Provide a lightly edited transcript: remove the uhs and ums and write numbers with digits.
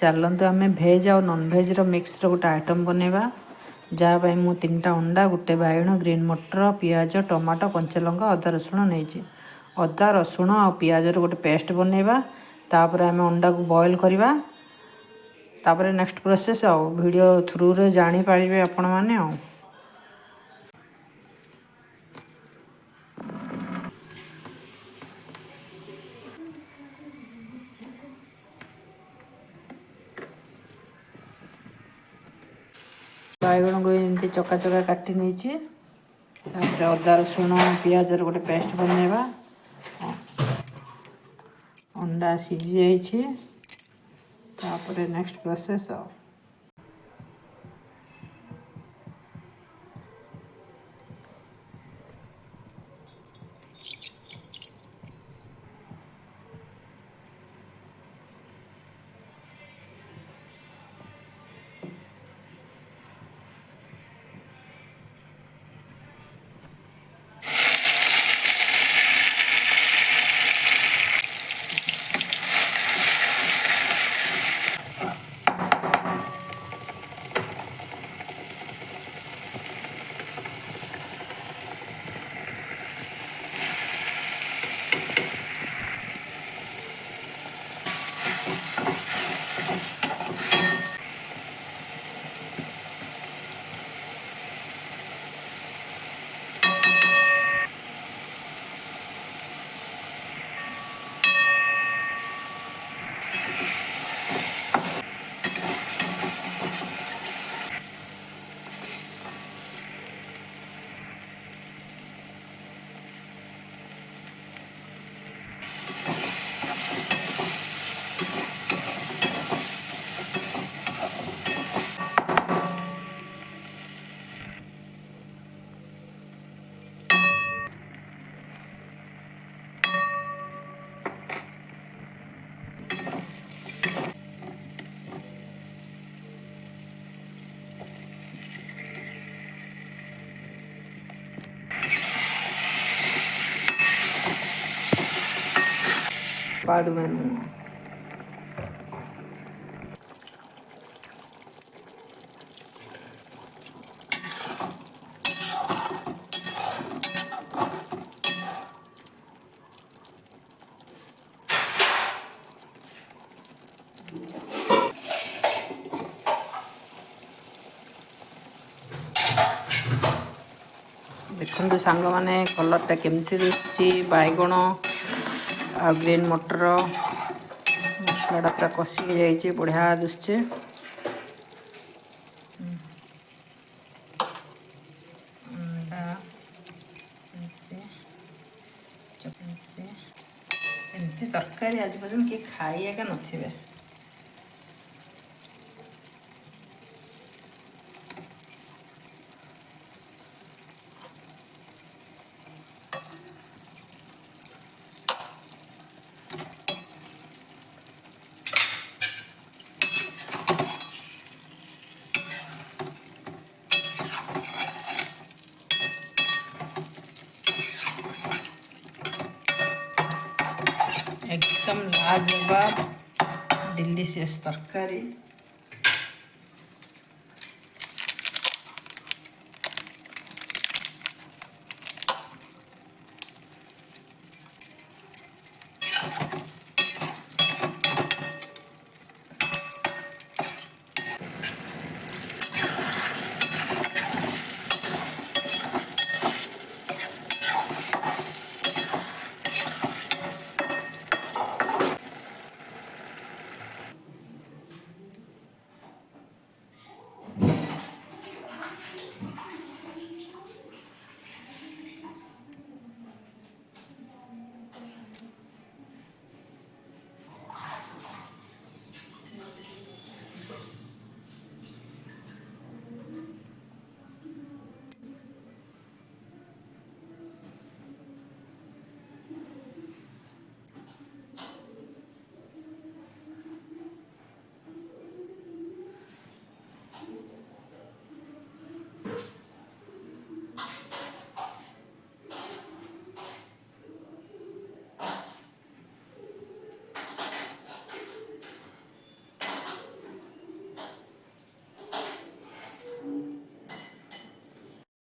चलतु आम भेज आ नॉन भेज मिक्स गोटे आइटम बनवा जहाँ मु 3टा अंडा गोटे बैगण ग्रीन मटर पियाज टमाटो कंचा लंका अदा रसुण नहीं अदा रसुण आ पियाज गोटे पेस्ट बनवा तापर आम अंडा को बॉईल करवा तापर नेक्स्ट प्रोसेस वीडियो थ्रू रे जानी पारिबे आपण माने बैगण को एमती चका चका काटी नहीं अदा रसुण पियाज गोटे पेस्ट बनवा अंडा सीझी जापर नेक्स्ट प्रोसेस पाडुमेनु देखते सांग मैंने कलरटा केमती दिखुची बैगण आ ग्रीन मटर मसलाटा पूरा कषिक जाइए बढ़िया दिशे अंडा एमती तरकारी आज पर्यटन किए खाइए का नथिबे एकदम लाजवाब डिलीशियस तरकारी।